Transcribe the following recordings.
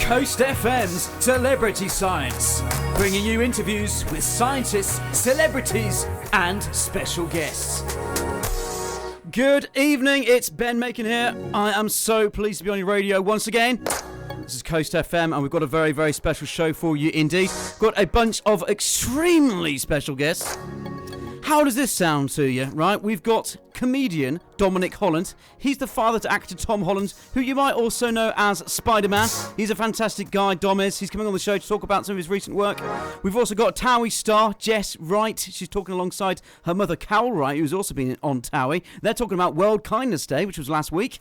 Coast FM's Celebrity Science, bringing you interviews with scientists, celebrities, and special guests. Good evening, it's Ben Makin here. I am so pleased to be on your radio once again. This is Coast FM, and we've got a very, very special show for you indeed. Got a bunch of extremely special guests. How does this sound to you, right? We've got comedian Dominic Holland. He's the father to actor Tom Holland, who you might also know as Spider-Man. He's a fantastic guy, Dom is. He's coming on the show to talk about some of his recent work. We've also got TOWIE star Jess Wright. She's talking alongside her mother, Carol Wright, who's also been on TOWIE. They're talking about World Kindness Day, which was last week.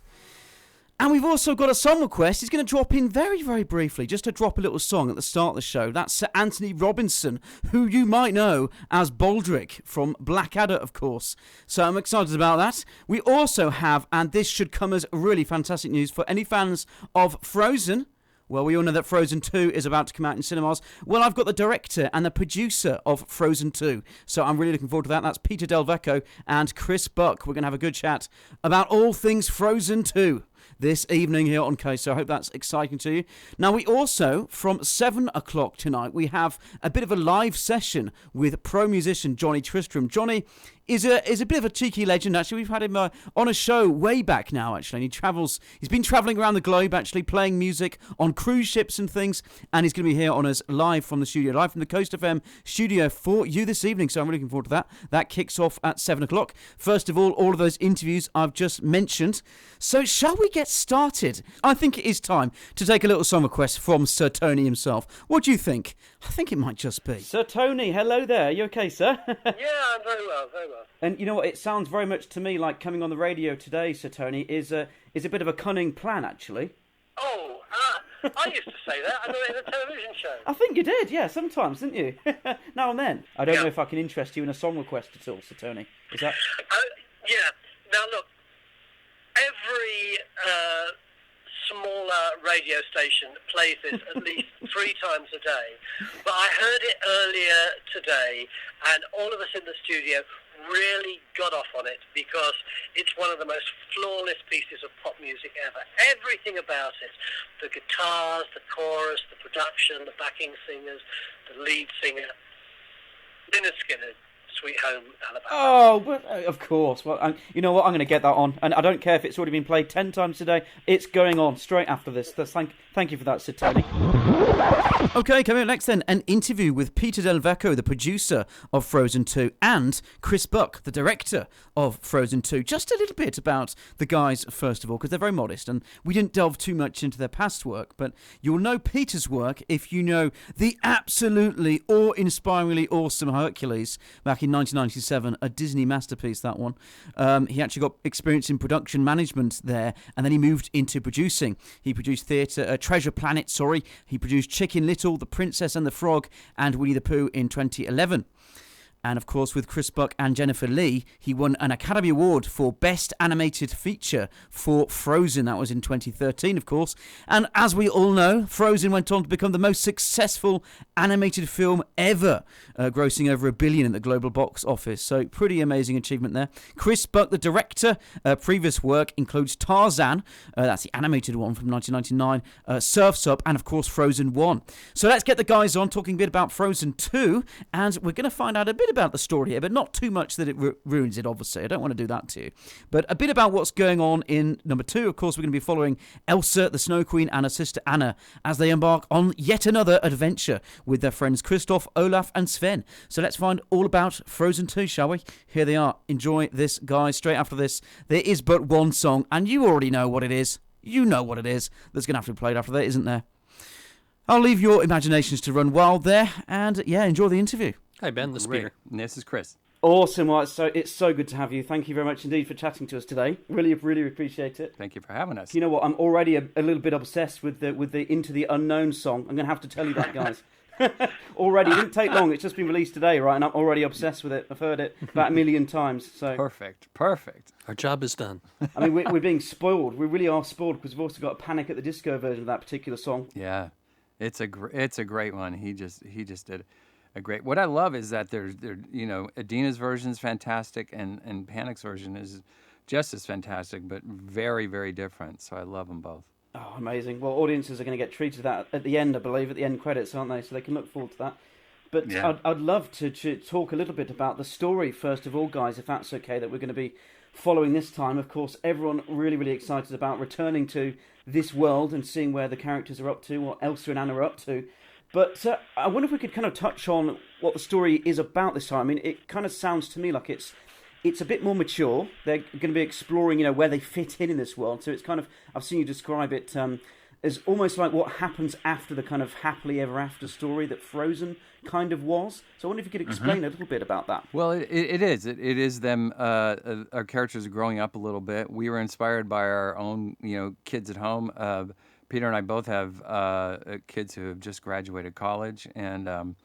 And we've also got a song request. He's going to drop in very, very briefly, just to drop a little song at the start of the show. That's Sir Anthony Robinson, who you might know as Baldric from Blackadder, of course. So I'm excited about that. We also have, and this should come as really fantastic news for any fans of Frozen. Well, we all know that Frozen 2 is about to come out in cinemas. Well, I've got the director and the producer of Frozen 2. So I'm really looking forward to that. That's Peter Del Vecchio and Chris Buck. We're going to have a good chat about all things Frozen 2 this evening here on Coast, so I hope that's exciting to you. Now, we also, from 7 o'clock tonight, we have a bit of a live session with pro musician Jonny Tristram. Jonny is a bit of a cheeky legend, actually. We've had him on a show way back now, actually. And he's been travelling around the globe, actually, playing music on cruise ships and things, and he's going to be here on us live from the studio, live from the Coast FM studio for you this evening, so I'm really looking forward to that. That kicks off at 7 o'clock. First of all of those interviews I've just mentioned. So shall we get started? I think it is time to take a little song request from Sir Tony himself. What do you think? I think it might just be. Sir Tony, hello there. Are you okay, sir? Yeah, I'm very well, very well. And you know what? It sounds very much to me like coming on the radio today, Sir Tony, is a bit of a cunning plan, actually. Oh, I used to say that. I know it in a television show. I think you did, yeah, sometimes, didn't you? Now and then. I don't know if I can interest you in a song request at all, Sir Tony. Is that? Yeah. Now look, every smaller radio station plays this at least 3 times a day. But I heard it earlier today, and all of us in the studio really got off on it because it's one of the most flawless pieces of pop music ever. Everything about it, the guitars, the chorus, the production, the backing singers, the lead singer, Lynyrd Skynyrd, Sweet Home Alabama. Oh, but, of course. Well, you know what? I'm going to get that on. And I don't care if it's already been played 10 times today. It's going on straight after this. Thank you for that, Sir Tony. Okay, coming up next then, an interview with Peter Del Vecchio, the producer of Frozen 2, and Chris Buck, the director of Frozen 2. Just a little bit about the guys, first of all, because they're very modest, and we didn't delve too much into their past work, but you'll know Peter's work if you know the absolutely awe-inspiringly awesome Hercules back in 1997, a Disney masterpiece, that one. He actually got experience in production management there, and then he moved into producing. He produced theatre, Treasure Planet, he produced Chicken Little, The Princess and the Frog, and Winnie the Pooh in 2011. And of course, with Chris Buck and Jennifer Lee, he won an Academy Award for Best Animated Feature for Frozen. That was in 2013, of course. And as we all know, Frozen went on to become the most successful animated film ever, grossing over $1 billion at the global box office. So pretty amazing achievement there. Chris Buck, the director, previous work includes Tarzan, that's the animated one from 1999, Surf's Up, and of course Frozen 1. So let's get the guys on talking a bit about Frozen 2, and we're going to find out a bit about the story here, but not too much that it ruins it, obviously. I don't want to do that to you. But a bit about what's going on in number 2. Of course, we're going to be following Elsa, the Snow Queen, and her sister Anna as they embark on yet another adventure with their friends Kristoff, Olaf, and Sven. So let's find all about Frozen 2, shall we? Here they are. Enjoy this, guys. Straight after this, there is but one song, and you already know what it is. You know what it is that's going to have to be played after that, isn't there? I'll leave your imaginations to run wild there, and yeah, enjoy the interview. Hi, Ben, this is Peter. And this is Chris. Awesome. Well, it's so good to have you. Thank you very much indeed for chatting to us today. Really appreciate it. Thank you for having us. You know what? I'm already a little bit obsessed with the Into the Unknown song. I'm going to have to tell you that, guys. Already. It didn't take long. It's just been released today, right? And I'm already obsessed with it. I've heard it about 1 million times. So Perfect. Our job is done. I mean, we're being spoiled. We really are spoiled because we've also got a Panic at the Disco version of that particular song. Yeah. It's a great one. He just did a great. What I love is that there's Adina's version is fantastic and Panic's version is just as fantastic, but very, very different. So I love them both. Oh, amazing. Well, audiences are going to get treated to that at the end, I believe, at the end credits, aren't they? So they can look forward to that. But Yeah. I'd love to talk a little bit about the story, first of all, guys, if that's okay, that we're going to be following this time. Of course, everyone really, really excited about returning to this world and seeing where the characters are up to, what Elsa and Anna are up to. But I wonder if we could kind of touch on what the story is about this time. I mean, it kind of sounds to me like it's a bit more mature. They're going to be exploring, where they fit in this world. So it's kind of, I've seen you describe it as almost like what happens after the kind of happily ever after story that Frozen kind of was. So I wonder if you could explain a little bit about that. Well, it is. It is them. Our characters are growing up a little bit. We were inspired by our own, kids at home. Peter and I both have kids who have just graduated college, and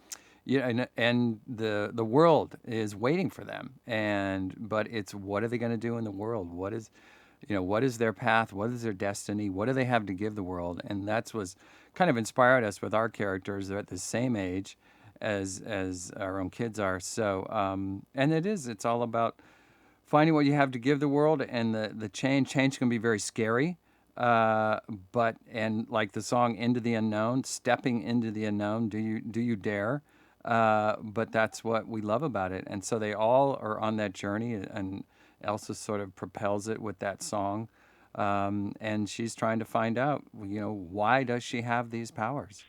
and the world is waiting for them. But it's, what are they going to do in the world? What is their path? What is their destiny? What do they have to give the world? And that's was kind of inspired us with our characters. They're at the same age as our own kids are. So and it's all about finding what you have to give the world, and the change can be very scary. And like the song "Into the Unknown," stepping into the unknown. Do you dare? But that's what we love about it. And so they all are on that journey, and Elsa sort of propels it with that song. And she's trying to find out, why does she have these powers?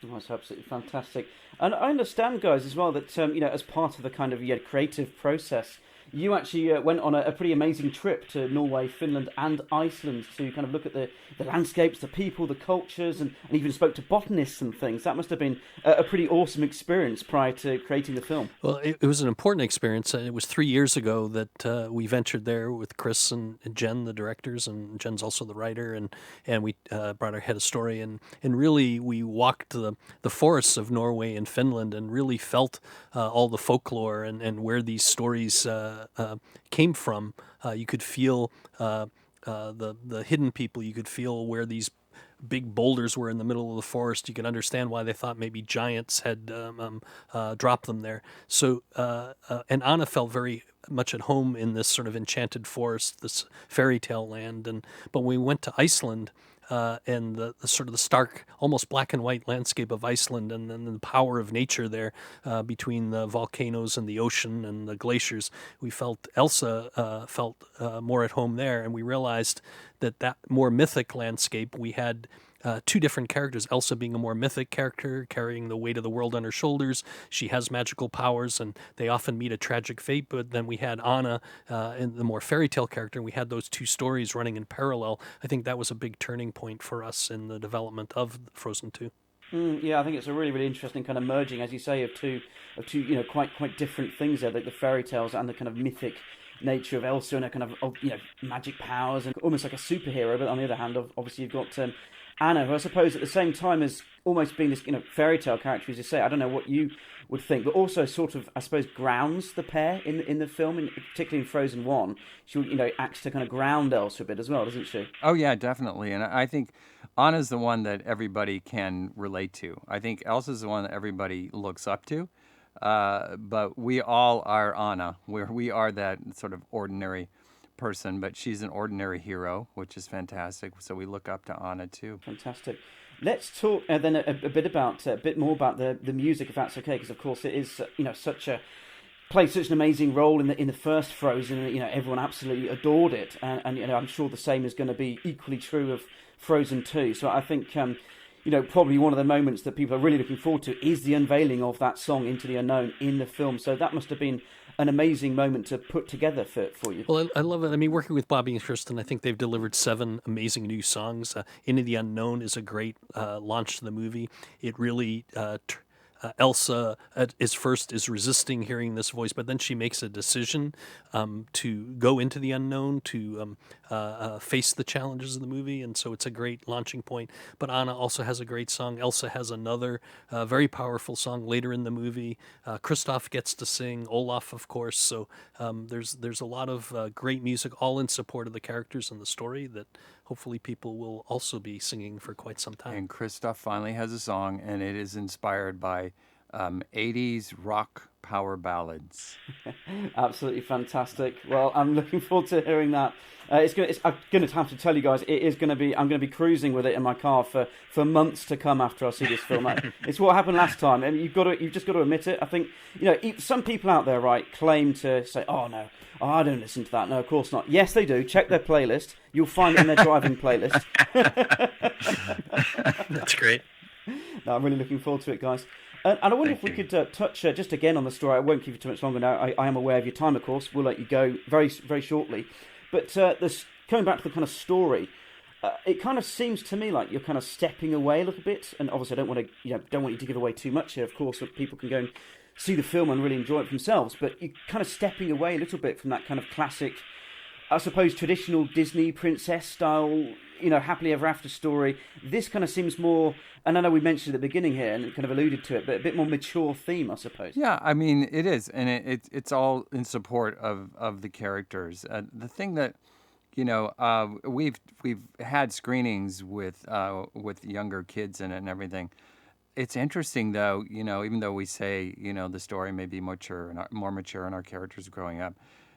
Oh, that's absolutely fantastic. And I understand, guys, as well, that, as part of the kind of creative process, you actually went on a pretty amazing trip to Norway, Finland, and Iceland to kind of look at the landscapes, the people, the cultures, and even spoke to botanists and things. That must have been a pretty awesome experience prior to creating the film. Well, it was an important experience. It was 3 years ago that we ventured there with Chris and Jen, the directors, and Jen's also the writer, and we brought our head of story, and really we walked the forests of Norway and Finland and really felt all the folklore and where these stories came from. You could feel the hidden people. You could feel where these big boulders were in the middle of the forest. You could understand why they thought maybe giants had dropped them there. So, and Anna felt very much at home in this sort of enchanted forest, this fairy tale land. But when we went to Iceland, and the sort of the stark, almost black and white landscape of Iceland, and then the power of nature there between the volcanoes and the ocean and the glaciers, we felt Elsa felt more at home there, and we realized that more mythic landscape, we had two different characters. Elsa being a more mythic character, carrying the weight of the world on her shoulders. She has magical powers, and they often meet a tragic fate. But then we had Anna, and the more fairy tale character, and we had those two stories running in parallel. I think that was a big turning point for us in the development of Frozen 2. Yeah, I think it's a really, really interesting kind of merging, as you say, of two quite different things there, like the fairy tales and the kind of mythic nature of Elsa and her kind of magic powers, and almost like a superhero. But on the other hand, obviously you've got Anna, who I suppose at the same time as almost being this fairy tale character, as you say. I don't know what you would think, but also sort of, I suppose, grounds the pair in the film, particularly in Frozen 1. She acts to kind of ground Elsa a bit as well, doesn't she? Oh yeah, definitely. And I think Anna's the one that everybody can relate to. I think Elsa's the one that everybody looks up to. But we all are Anna, where we are that sort of ordinary person, but she's an ordinary hero, which is fantastic. So we look up to Anna too. Fantastic. Let's talk then a bit more about the music, if that's okay, because of course it is plays such an amazing role in the first Frozen. Everyone absolutely adored it, and I'm sure the same is going to be equally true of Frozen 2. So I think probably one of the moments that people are really looking forward to is the unveiling of that song "Into the Unknown" in the film. So that must have been an amazing moment to put together for you. Well, I love it. I mean, working with Bobby and Kristen, I think they've delivered 7 amazing new songs. Into the Unknown is a great launch to the movie. It really Elsa is resisting hearing this voice, but then she makes a decision to go into the unknown, to face the challenges of the movie, and so it's a great launching point. But Anna also has a great song. Elsa has another very powerful song later in the movie. Kristoff gets to sing, Olaf, of course. So there's a lot of great music, all in support of the characters and the story that hopefully people will also be singing for quite some time. And Kristoff finally has a song, and it is inspired by 80s rock power ballads. Absolutely fantastic. Well, I'm looking forward to hearing that. I'm going to have to tell you guys, it is going to be. I'm going to be cruising with it in my car for months to come after I see this film. It's what happened last time, and you've just got to admit it. I think some people out there, right, claim to say, "Oh no, I don't listen to that." No, of course not. Yes, they do. Check their playlist. You'll find it in their driving playlist. That's great. No, I'm really looking forward to it, guys. And I wonder if we could touch just again on the story. I won't keep you too much longer now. I am aware of your time, of course. We'll let you go very, very shortly. But coming back to the kind of story, it kind of seems to me like you're kind of stepping away a little bit. And obviously, I don't want you to give away too much here. Of course, so people can go and see the film and really enjoy it for themselves. But you're kind of stepping away a little bit from that kind of classic, I suppose, traditional Disney princess style, happily ever after story. This kind of seems more, and I know we mentioned at the beginning here and kind of alluded to it, but a bit more mature theme, I suppose. Yeah, I mean, it is, and it's all in support of the characters. The thing that, we've had screenings with younger kids in it and everything. It's interesting though, even though we say, the story may be mature and more mature and our characters growing up,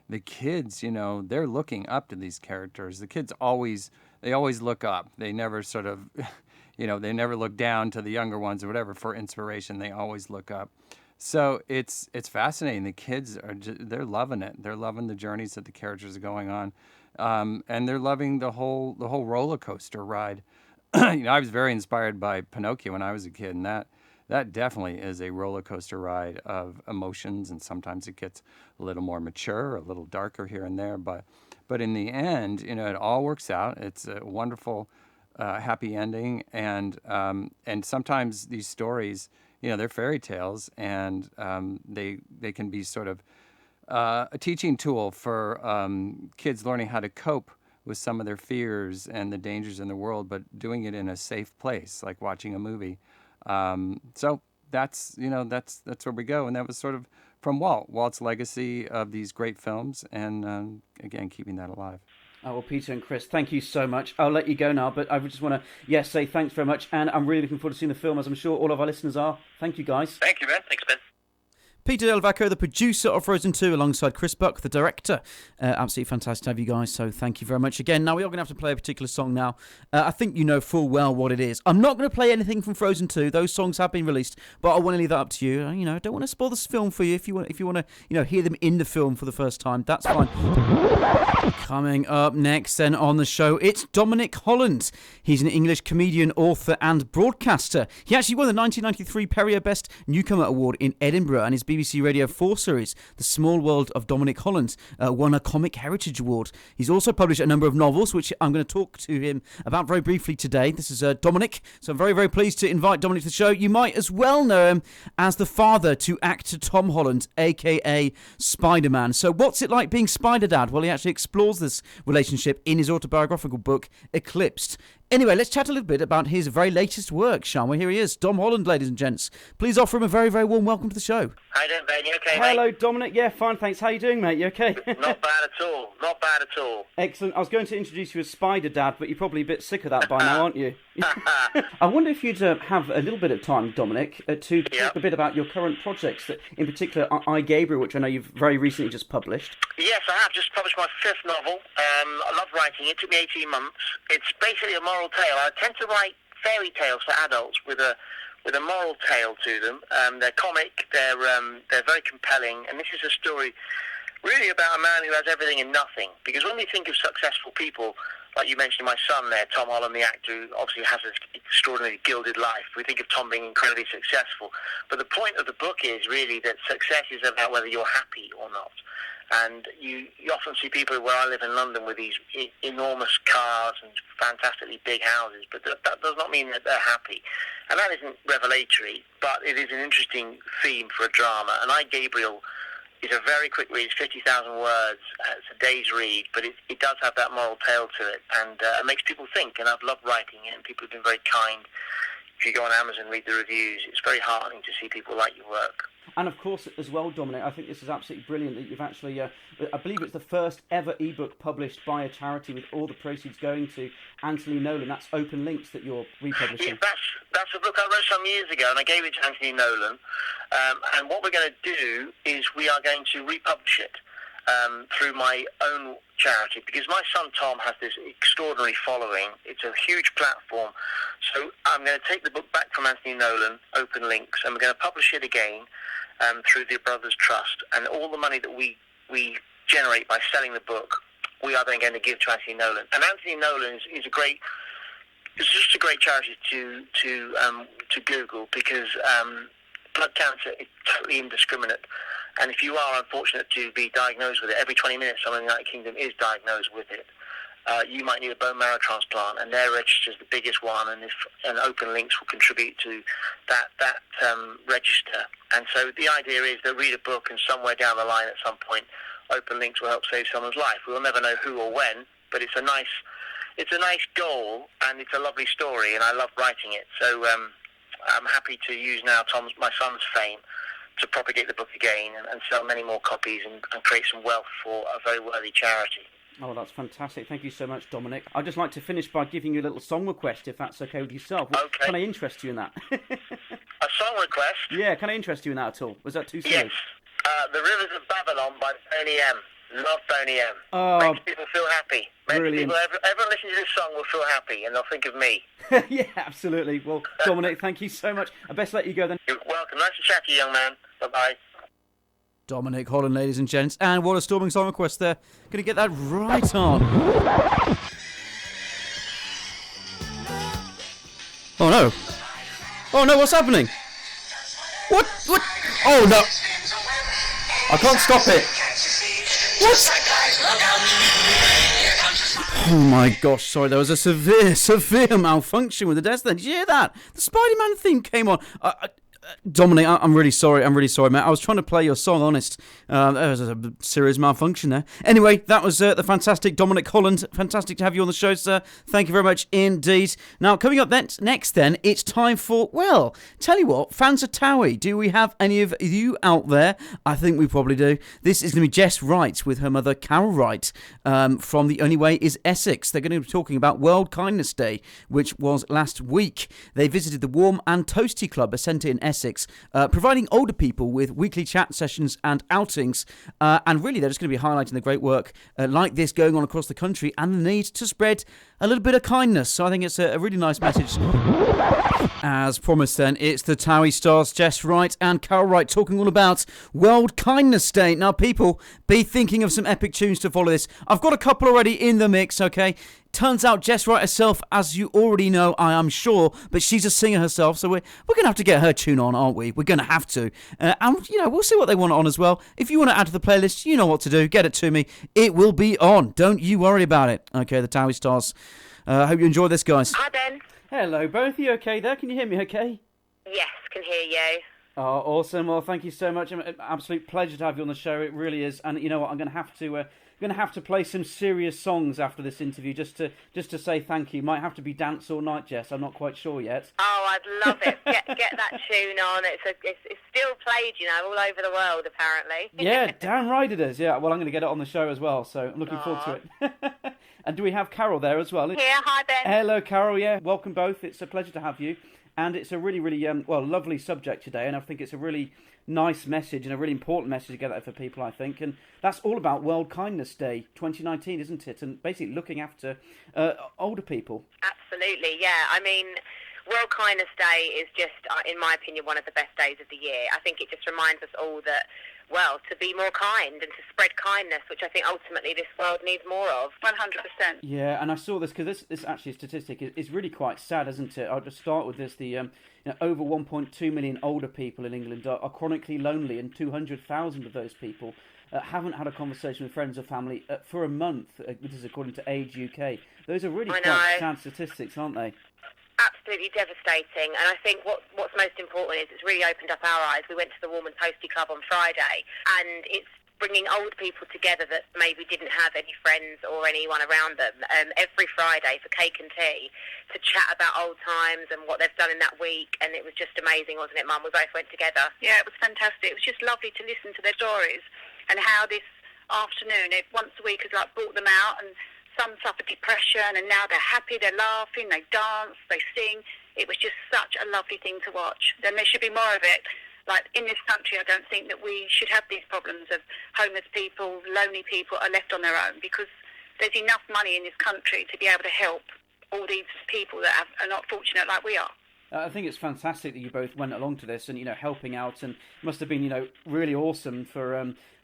the kids, they're looking up to these characters. The kids always look up. They never sort of, they never look down to the younger ones or whatever for inspiration. They always look up. So it's fascinating. The kids they're loving it. They're loving the journeys that the characters are going on, and they're loving the whole roller coaster ride. I was very inspired by Pinocchio when I was a kid, and that definitely is a roller coaster ride of emotions, and sometimes it gets a little more mature, a little darker here and there, but in the end, it all works out. It's a wonderful, happy ending, and sometimes these stories, they're fairy tales, and they can be sort of a teaching tool for kids learning how to cope with some of their fears and the dangers in the world, but doing it in a safe place, like watching a movie. So that's where we go. And that was sort of from Walt's legacy of these great films, and again, keeping that alive. Oh, well, Peter and Chris, thank you so much. I'll let you go now, but I just want to, say thanks very much, and I'm really looking forward to seeing the film, as I'm sure all of our listeners are. Thank you, guys. Thank you, Ben. Thanks, Ben. Peter Del Vacco, the producer of Frozen 2, alongside Chris Buck, the director. Absolutely fantastic to have you guys, so thank you very much again. Now, we are going to have to play a particular song now. I think you know full well what it is. I'm not going to play anything from Frozen 2. Those songs have been released, but I want to leave that up to you. I don't want to spoil this film for you. If you want to, hear them in the film for the first time, that's fine. Coming up next, then, on the show, it's Dominic Holland. He's an English comedian, author, and broadcaster. He actually won the 1993 Perrier Best Newcomer Award in Edinburgh, and his BBC Radio 4 series, The Small World of Dominic Holland, won a Comic Heritage Award. He's also published a number of novels, which I'm going to talk to him about very briefly today. This is Dominic, so I'm very, very pleased to invite Dominic to the show. You might as well know him as the father to actor Tom Holland, a.k.a. Spider-Man. So what's it like being Spider-Dad? Well, he actually explores this relationship in his autobiographical book, Eclipsed. Anyway, let's chat a little bit about his very latest work, shall we? Here he is, Dom Holland, ladies and gents. Please offer him a very, very warm welcome to the show. How you doing, Ben? You okay, Hello, mate? Dominic. Yeah, fine, thanks. How you doing, mate? You okay? Not bad at all. Not bad at all. Excellent. I was going to introduce you as Spider-Dad, but you're probably a bit sick of that by now, aren't you? I wonder if you'd have a little bit of time, Dominic, to talk a bit about your current projects, that, in particular, I, Gabriel, which I know you've very recently just published. Yes, I have just published my 5th novel. I love writing it. It took me 18 months. It's basically a moral tale. I tend to write fairy tales for adults with a moral tale to them. They're comic, they're very compelling, and this is a story really about a man who has everything and nothing. Because when we think of successful people, like you mentioned my son there, Tom Holland, the actor, who obviously has this extraordinarily gilded life, we think of Tom being incredibly successful. But the point of the book is really that success is about whether you're happy or not. And you often see people where I live in London with these enormous cars and fantastically big houses, but that does not mean that they're happy. And that isn't revelatory, but it is an interesting theme for a drama. And I, Gabriel, is a very quick read, it's 50,000 words, it's a day's read, but it does have that moral tale to it, and it makes people think, and I've loved writing it, and people have been very kind if you go on Amazon, read the reviews, it's very heartening to see people like your work. And of course, as well, Dominic, I think this is absolutely brilliant that you've actually, I believe it's the first ever ebook published by a charity with all the proceeds going to Anthony Nolan. That's Open Links that you're republishing. Yeah, that's a book I wrote some years ago, and I gave it to Anthony Nolan. And what we're going to do is we are going to republish it through my own charity, because my son Tom has this extraordinary following. It's a huge platform. So I'm going to take the book back from Anthony Nolan, Open Links, and we're going to publish it again through the Brothers Trust. And all the money that we generate by selling the book, we are then going to give to Anthony Nolan. And Anthony Nolan is it's just a great charity to Google, because blood cancer is totally indiscriminate. And if you are unfortunate to be diagnosed with it, every 20 minutes someone in the United Kingdom is diagnosed with it. You might need a bone marrow transplant, and their register is the biggest one, and Open Links will contribute to that register. And so the idea is that read a book, and somewhere down the line at some point, Open Links will help save someone's life. We'll never know who or when, but it's a nice goal, and it's a lovely story, and I love writing it. So I'm happy to use now my son's fame to propagate the book again and sell many more copies and create some wealth for a very worthy charity. Oh, that's fantastic. Thank you so much, Dominic. I'd just like to finish by giving you a little song request, if that's okay with yourself. Okay. Can I interest you in that? A song request? Yeah, can I interest you in that at all? Was that too silly? Yes. The Rivers of Babylon by Boney M. Love Boney M. Oh, makes people feel happy. Brilliant. Everyone listening to this song will feel happy, and they'll think of me. Yeah, absolutely. Well, Dominic, thank you so much. I best let you go then. You're welcome. Nice to chat to you, young man. Bye-bye. Dominic Holland, ladies and gents. And what a storming song request there. Going to get that right on. Oh, no. Oh, no, what's happening? What? Oh, no. I can't stop it. What? Oh, my gosh. Sorry, there was a severe malfunction with the desk then. Did you hear that? The Spider-Man theme came on. Dominic, I'm really sorry, mate. I was trying to play your song, honest. There was a serious malfunction there. Anyway, that was the fantastic Dominic Holland. Fantastic to have you on the show, sir. Thank you very much indeed. Now, coming up next, it's time for, well, tell you what, fans of TOWIE. Do we have any of you out there? I think we probably do. This is going to be Jess Wright with her mother, Carol Wright, from The Only Way is Essex. They're going to be talking about World Kindness Day, which was last week. They visited the Warm and Toasty Club, a centre in Essex, providing older people with weekly chat sessions and outings, and really they're just going to be highlighting the great work like this going on across the country and the need to spread a little bit of kindness. So I think it's a really nice message. As promised then, it's the TOWIE stars Jess Wright and Carol Wright talking all about World Kindness Day. Now people, be thinking of some epic tunes to follow this. I've got a couple already in the mix, okay? Turns out Jess Wright herself, as you already know, I am sure, but she's a singer herself, so we're going to have to get her tune on, aren't we? We're going to have to. And, we'll see what they want it on as well. If you want to add to the playlist, you know what to do. Get it to me. It will be on. Don't you worry about it. Okay, the TOWIE stars. Hope you enjoy this, guys. Hi, Ben. Hello, both of you okay there? Can you hear me okay? Yes, can hear you. Oh, awesome. Well, thank you so much. An absolute pleasure to have you on the show. It really is. And you know what? I'm going to have to play some serious songs after this interview just to say thank you. Might have to be Dance All Night, Jess. I'm not quite sure yet. Oh, I'd love it. Get that tune on. It's still played, all over the world, apparently. Yeah, damn right it is. Yeah, well, I'm going to get it on the show as well, so I'm looking forward to it. And do we have Carol there as well? Here, hi, Ben. Hello, Carol. Yeah, welcome both. It's a pleasure to have you. And it's a really, really, lovely subject today, and I think it's a really nice message and a really important message to get out for people, I think. And that's all about World Kindness Day 2019, isn't it? And basically looking after older people. Absolutely, yeah. I mean, World Kindness Day is just, in my opinion, one of the best days of the year. I think it just reminds us all that, to be more kind and to spread kindness, which I think ultimately this world needs more of. 100%. Yeah, and I saw this because this actually statistic is really quite sad, isn't it? I'll just start with this. The over 1.2 million older people in England are chronically lonely, and 200,000 of those people haven't had a conversation with friends or family for a month. This is according to Age UK. Those are really quite sad statistics, aren't they? Absolutely devastating, and I think what's most important is it's really opened up our eyes. We went to the Warm and Toasty Club on Friday, and it's bringing old people together that maybe didn't have any friends or anyone around them every Friday for cake and tea to chat about old times and what they've done in that week. And it was just amazing, wasn't it, Mum? We both went together. Yeah, it was fantastic. It was just lovely to listen to their stories and how this afternoon, once a week, has like brought them out, and some suffer depression and now they're happy, they're laughing, they dance, they sing. It was just such a lovely thing to watch. Then there should be more of it. Like, in this country, I don't think that we should have these problems of homeless people, lonely people are left on their own, because there's enough money in this country to be able to help all these people that are not fortunate like we are. I think it's fantastic that you both went along to this and, helping out, and it must have been, really awesome for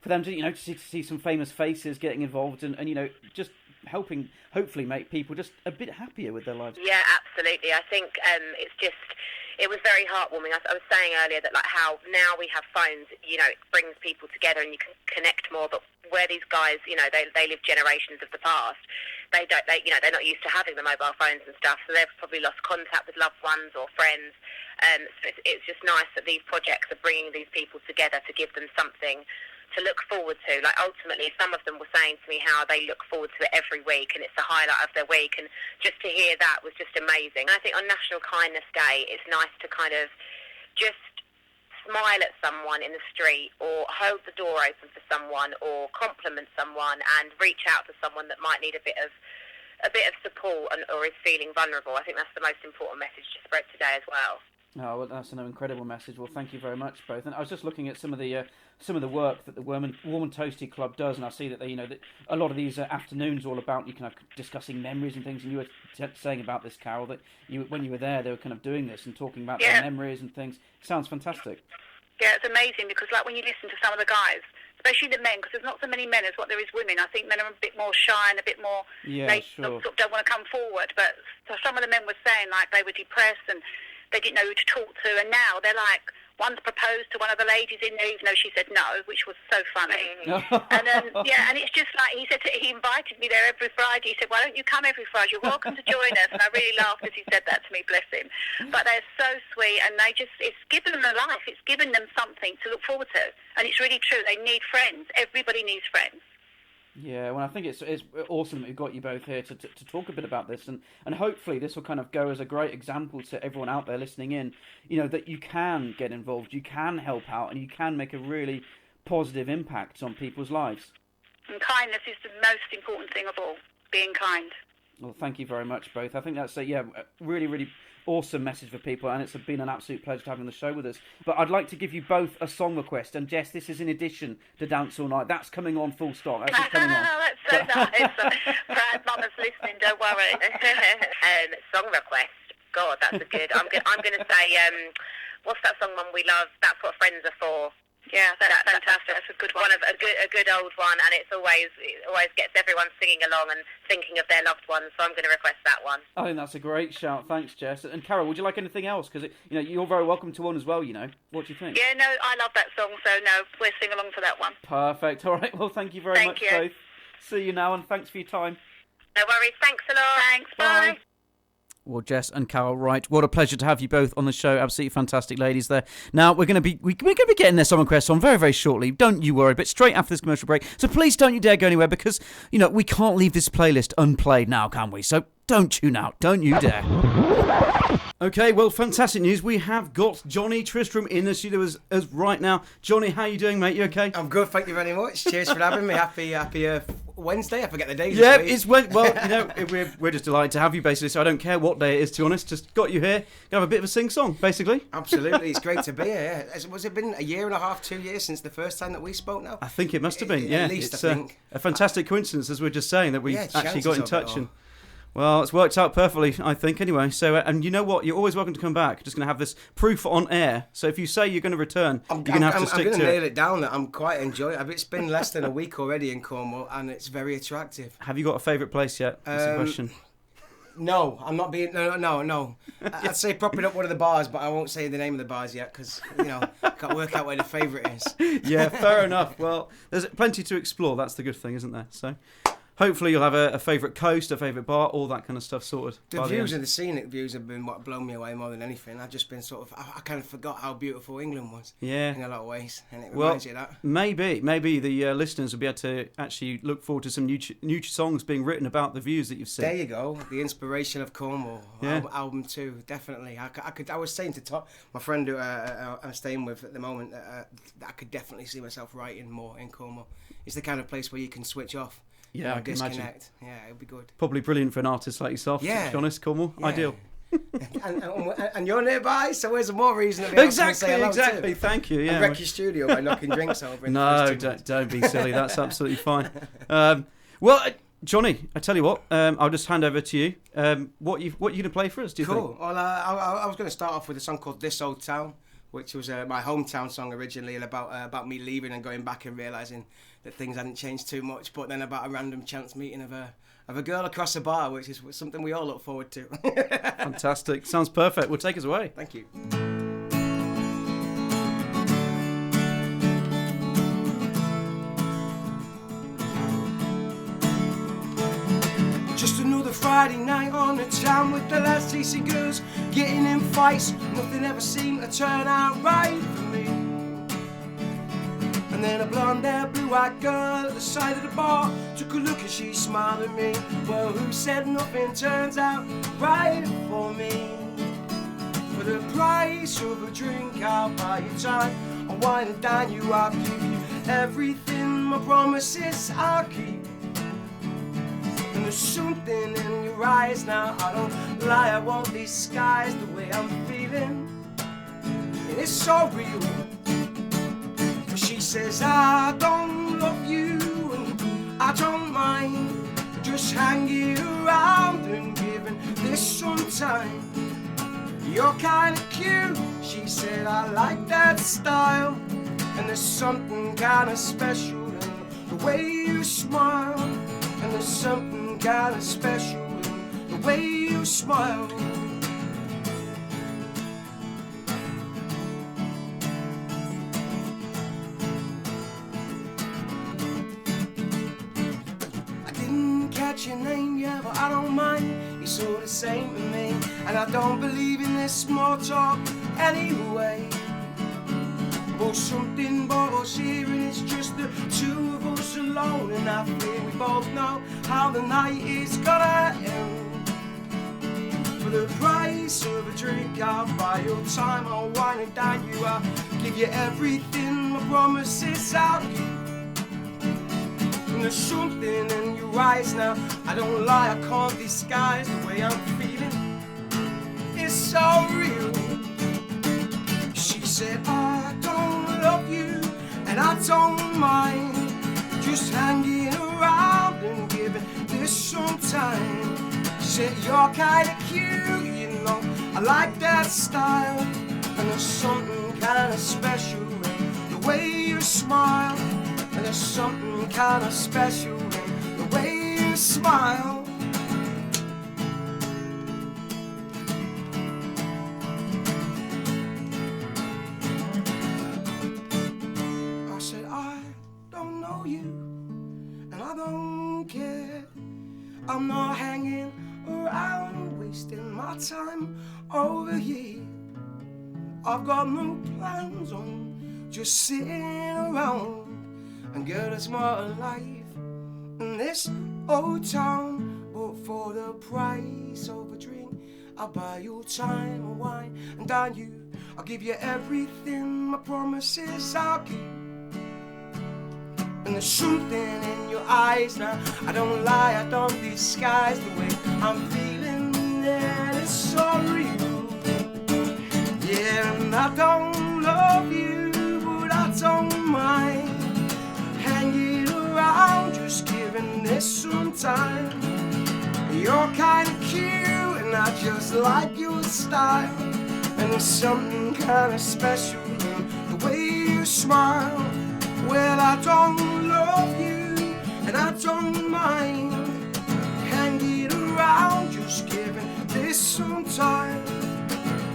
them to, to see some famous faces getting involved and just helping, hopefully, make people just a bit happier with their lives. Yeah, absolutely. I think it was very heartwarming. I was saying earlier that like how now we have phones, it brings people together and you can connect more. But where these guys, they live generations of the past. They're not used to having the mobile phones and stuff, so they've probably lost contact with loved ones or friends. So it's just nice that these projects are bringing these people together to give them something to look forward to. Like, ultimately, some of them were saying to me how they look forward to it every week and it's the highlight of their week, and just to hear that was just amazing. And I think on National Kindness Day, it's nice to kind of just smile at someone in the street or hold the door open for someone or compliment someone and reach out to someone that might need a bit of support or is feeling vulnerable. I think that's the most important message to spread today as well. Oh, well, that's an incredible message. Well, thank you very much, both. And I was just looking at some of the work that the Warm and Toasty Club does, and I see that they, that a lot of these afternoons are all about discussing memories and things. And you were saying about this, Carol, that when you were there, they were kind of doing this and talking about their memories and things. It sounds fantastic. Yeah, it's amazing, because like when you listen to some of the guys, especially the men, because there's not so many men as what there is women. I think men are a bit more shy and a bit more, they sort of don't want to come forward. But so some of the men were saying like they were depressed and they didn't know who to talk to, and now they're like, one's proposed to one of the ladies in there, even though she said no, which was so funny. And and it's just like, he invited me there every Friday. He said, why don't you come every Friday? You're welcome to join us. And I really laughed as he said that to me, bless him. But they're so sweet, and it's given them a life. It's given them something to look forward to. And it's really true. They need friends. Everybody needs friends. Yeah, well, I think it's awesome that we've got you both here to talk a bit about this, and hopefully this will kind of go as a great example to everyone out there listening in, that you can get involved, you can help out, and you can make a really positive impact on people's lives. And kindness is the most important thing of all, being kind. Well, thank you very much, both. I think that's a really, really awesome message for people, and it's been an absolute pleasure to have you on the show with us. But I'd like to give you both a song request, and Jess, this is in addition to Dance All Night. That's coming on full stop. That's coming on. That's so nice. Proud mama's listening, don't worry. Song request. God, that's a good. I'm going to say, what's that song, Mum, we love? That's What Friends Are For. Yeah, that's fantastic. That's a good one. A good old one, and it always gets everyone singing along and thinking of their loved ones. So I'm going to request that one. I think that's a great shout. Thanks, Jess. And Carol, would you like anything else? Because you're very welcome to one as well. What do you think? Yeah, no, I love that song. So no, we'll sing along for that one. Perfect. All right. Well, thank you very much, both. See you now, and thanks for your time. No worries. Thanks a lot. Thanks. Bye. Well, Jess and Carol Wright, what a pleasure to have you both on the show. Absolutely fantastic ladies there. Now, we're going to be getting their song requests on very, very shortly. Don't you worry, but straight after this commercial break. So please don't you dare go anywhere, because, we can't leave this playlist unplayed now, can we? So don't tune out. Don't you dare. Okay, well, fantastic news. We have got Jonny Tristram in the studio as right now. Johnny, how you doing, mate? You okay? I'm good, thank you very much. Cheers for having me. Happy Wednesday. I forget the day. Yeah, it's well, we're just delighted to have you, basically. So I don't care what day it is, to be honest. Just got you here. Gonna have a bit of a sing-song, basically. Absolutely, it's great to be here. Yeah. Was it been a year and a half, 2 years since the first time that we spoke now? I think it must have been. Yeah, at least it's I think. A fantastic coincidence, as we're just saying, that we actually got in touch and. Well, it's worked out perfectly, I think, anyway. So, and you know what? You're always welcome to come back. Just going to have this proof on air. So if you say you're going to return, you're going to have to stick to it. I'm going to nail it down. I'm quite enjoying it. It's been less than a week already in Cornwall, and it's very attractive. Have you got a favourite place yet? That's the question. No, I'm not being... No. I'd say propping up one of the bars, but I won't say the name of the bars yet, because, can't work out where the favourite is. Yeah, fair enough. Well, there's plenty to explore. That's the good thing, isn't there? So... hopefully you'll have a favourite coast, a favourite bar, all that kind of stuff sorted. The views and the scenic views have been what blown me away more than anything. I've just been I kind of forgot how beautiful England was. Yeah. In a lot of ways, and it reminds you of that. Maybe the listeners will be able to actually look forward to some new songs being written about the views that you've seen. There you go. The inspiration of Cornwall. Yeah. Album 2, definitely. I was saying to my friend who I'm staying with at the moment that I could definitely see myself writing more in Cornwall. It's the kind of place where you can switch off. Yeah, I can disconnect. imagine. Yeah, it'd be good. Probably brilliant for an artist like yourself, to be honest, Cornwall. Yeah. Ideal. and you're nearby, so where's the more reason to be exactly. Too? Thank you. Yeah, and wreck your studio by knocking drinks over. No, don't be silly. That's absolutely fine. Jonny, I tell you what, I'll just hand over to you. What you going to play for us? Do you think? Well, I was going to start off with a song called "This Old Town," which was my hometown song originally, and about me leaving and going back and realising that things hadn't changed too much, but then about a random chance meeting of a girl across a bar, which is something we all look forward to. Fantastic. Sounds perfect. Well, take us away. Thank you. Just another Friday night on the town with the last TC girls, getting in fights. Nothing ever seemed to turn out right for me. And then a blonde-haired, blue-eyed girl at the side of the bar took a look and she smiled at me. Well, who said nothing turns out right for me? For the price of a drink, I'll buy you time. I'll wine and dine you, I'll give you everything. My promises I'll keep. And there's something in your eyes now, I don't lie, I won't disguise the way I'm feeling. And it's so real. She says, I don't love you and I don't mind just hanging around and giving this some time. You're kind of cute, she said, I like that style. And there's something kind of special in the way you smile. And there's something kind of special in the way you smile. Your name, yeah, but I don't mind. It's all the same to me, and I don't believe in this small talk anyway. But something bothers here, and it's just the two of us alone. And I fear we both know how the night is gonna end. For the price of a drink, I'll buy your time. I'll wine and dine you, I'll give you everything. My promises I'll keep. And there's something in your eyes now, I don't lie, I can't disguise the way I'm feeling. It's so real. She said, I don't love you and I don't mind just hanging around and giving this some time. She said, you're kinda cute, you know, I like that style. And there's something kinda special in the way you smile. And there's something kind of special in the way you smile. I said, I don't know you, and I don't care. I'm not hanging around, wasting my time over here. I've got no plans on just sitting around. And girl, it's more alive in this old town. But for the price of a drink, I'll buy you time and wine and dine you. I'll give you everything, my promises I'll keep. And there's something in your eyes now, I don't lie, I don't disguise the way I'm feeling. Yeah, it's so real. Yeah, and I don't love you, but I don't mind hanging around, just giving this some time. You're kinda cute, and I just like your style. And there's something kinda special in the way you smile. Well, I don't love you, and I don't mind hanging around, just giving this some time.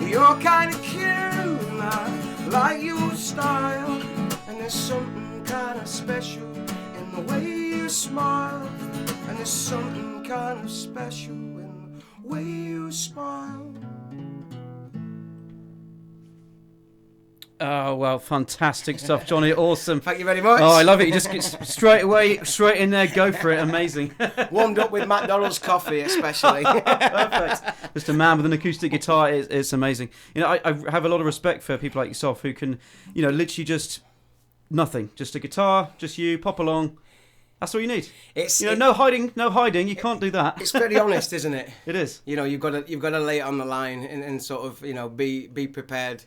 You're kinda cute, and I like your style. And there's something kinda special in the way you smile. And there's something kind of special in the way you smile. Oh, well, fantastic stuff, Jonny. Awesome. Thank you very much. Oh, I love it. You just get straight in there, go for it. Amazing. Warmed up with McDonald's coffee, especially. Perfect. Just a man with an acoustic guitar. It's amazing. You know, I have a lot of respect for people like yourself who can, you know, literally just nothing. Just a guitar, just you, pop along. That's all you need. No hiding. You can't do that. It's very honest, isn't it? It is. You know, you've got to lay it on the line and sort of, you know, be prepared.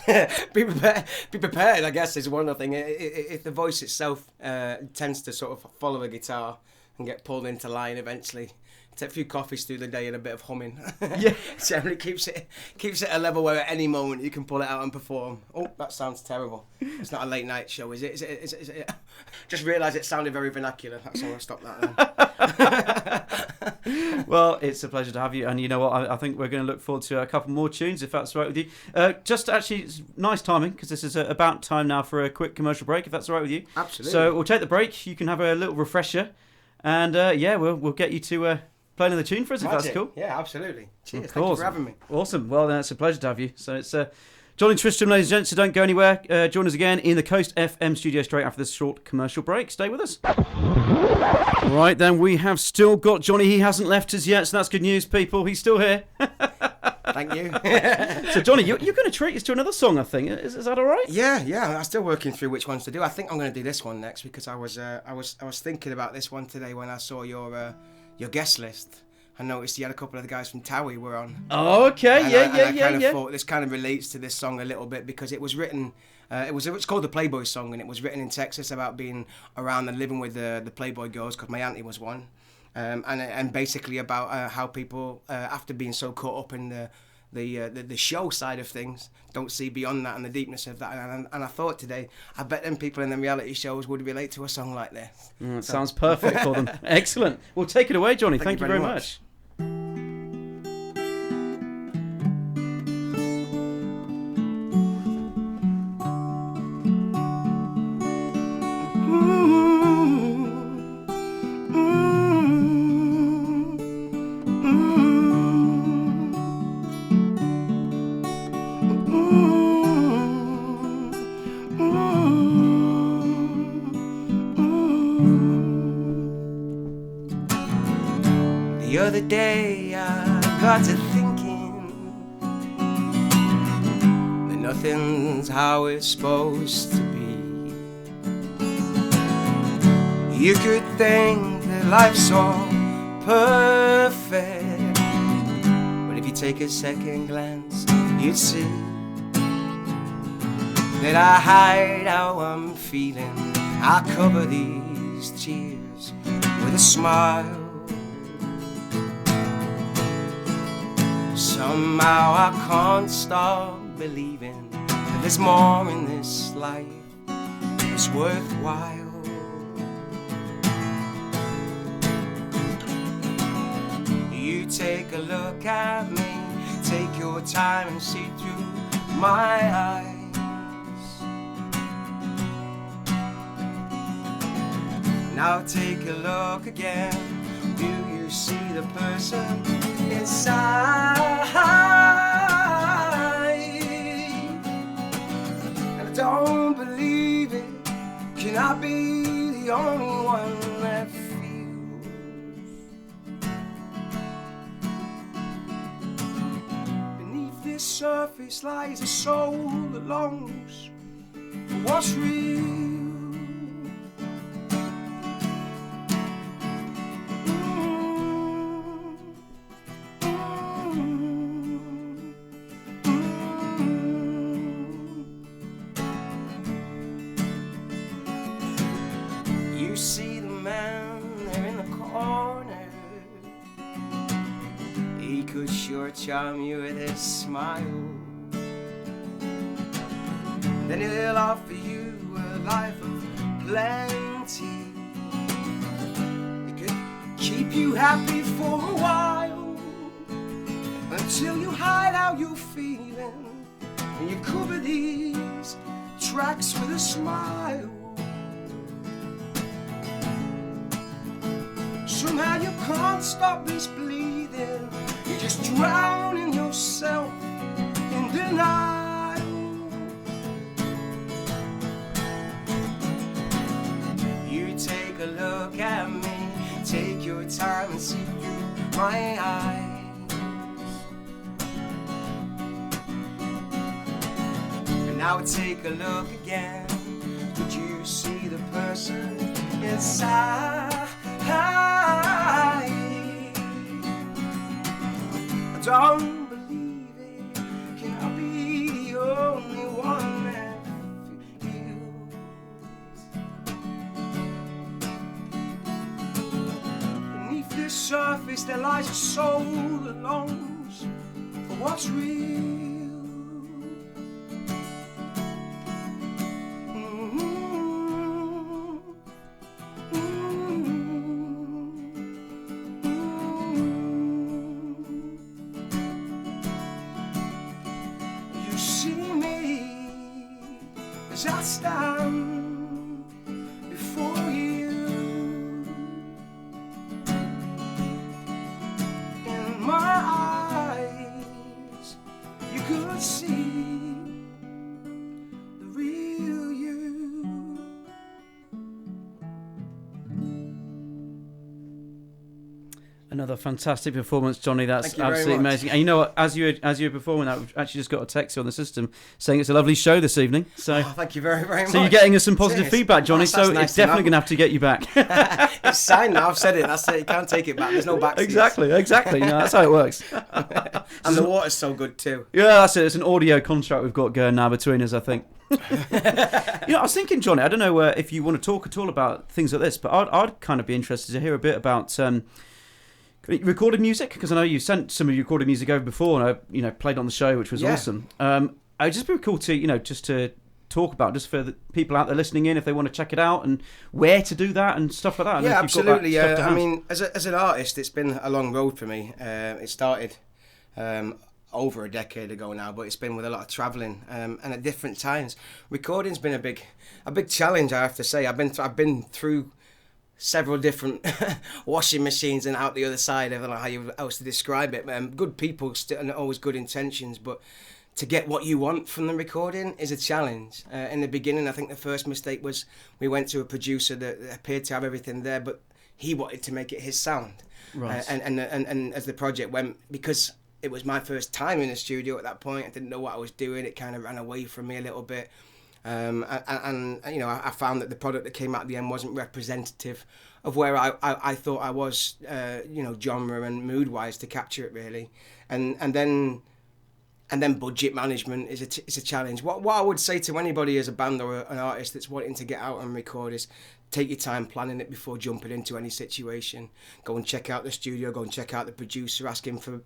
Be prepared, I guess, is one thing. If the voice itself tends to sort of follow a guitar and get pulled into line eventually, take a few coffees through the day and a bit of humming. Yeah. Generally keeps it at a level where at any moment you can pull it out and perform. Oh, that sounds terrible. It's not a late night show, is it? Is it? Just realised it sounded very vernacular. That's all. I'll stop that then. Well, it's a pleasure to have you, and you know what? I think we're going to look forward to a couple more tunes, if that's all right with you. Just actually, it's nice timing because this is about time now for a quick commercial break, if that's all right with you. Absolutely. So we'll take the break. You can have a little refresher, and we'll get you to play another tune for us, if that's cool. Yeah, absolutely. Cheers. Of course. Thank you for having me. Awesome. Well, then it's a pleasure to have you. So it's Jonny Tristram, ladies and gents. So don't go anywhere. Join us again in the Coast FM studio straight after this short commercial break. Stay with us. Right then, we have still got Jonny. He hasn't left us yet, so that's good news, people. He's still here. Thank you. So, Jonny, you're going to treat us to another song, I think. Is that all right? Yeah. I'm still working through which ones to do. I think I'm going to do this one next because I was thinking about this one today when I saw your guest list. I noticed you had a couple of the guys from TOWIE were on. Oh, okay. I kind of thought this kind of relates to this song a little bit because it was written. It's called the Playboy song, and it was written in Texas about being around and living with the Playboy girls because my auntie was one, and basically about how people after being so caught up in the show side of things don't see beyond that and the deepness of that. And I thought today, I bet them people in the reality shows would relate to a song like this. It sounds perfect for them. Excellent. Well, take it away, Jonny. Thank you very much. The other day I got to thinking that nothing's how it's supposed to be. You could think that life's all perfect, but if you take a second glance, you'd see that I hide how I'm feeling. I cover these tears with a smile. Somehow I can't stop believing that there's more in this life that's worthwhile. You take a look at me, take your time and see through my eyes. Now take a look again. Do you see the person inside? And I don't believe it. Can I be the only one that feels? Beneath this surface lies a soul that longs for what's real. See the man there in the corner. He could sure charm you with his smile. Then he'll offer you a life of plenty. It could keep you happy for a while, until you hide how you're feeling, and you cover these tracks with a smile. Somehow you can't stop this bleeding. You're just drowning yourself in denial. You take a look at me, take your time and see through my eyes. And now take a look again. Did you see the person inside? I don't believe it. Can I be the only one that feels? Beneath this surface there lies a soul that longs for what's real. I stand before you. In my eyes, you could see the real you. Another fantastic performance, Jonny. That's Thank you very absolutely much. amazing. And you know what? As you were performing that, we've actually just got a text on the system saying it's a lovely show this evening. So, Thank you very, very much. so you're getting us some positive Cheers. feedback, Jonny. That's So nice it's to know. definitely going to have to get you back. It's signed now. I've said it. That's it. You can't take it back. There's no back. Exactly. You know, that's how it works. And the water's so good too. Yeah, that's it. It's an audio contract we've got going now between us, I think. I was thinking, Jonny, I don't know if you want to talk at all about things like this, but I'd kind of be interested to hear a bit about recorded music, because I know you sent some of your recorded music over before, and I played on the show, which was awesome. It'd just be cool to just to talk about, just for the people out there listening in, if they want to check it out and where to do that and stuff like that. Yeah, absolutely. Yeah, I mean, as an artist, it's been a long road for me. It started over a decade ago now, but it's been with a lot of travelling and at different times. Recording's been a big challenge, I have to say. I've been through several different washing machines and out the other side. I don't know how else to describe it. Good people and always good intentions, but to get what you want from the recording is a challenge. In the beginning, I think the first mistake was we went to a producer that appeared to have everything there, but he wanted to make it his sound. Right. And as the project went, because it was my first time in the studio at that point, I didn't know what I was doing. It kind of ran away from me a little bit. I found that the product that came out at the end wasn't representative of where I thought I was, genre and mood wise to capture it really, and then budget management is a challenge. What I would say to anybody as a band or an artist that's wanting to get out and record is take your time planning it before jumping into any situation. Go and check out the studio. Go and check out the producer. Ask him for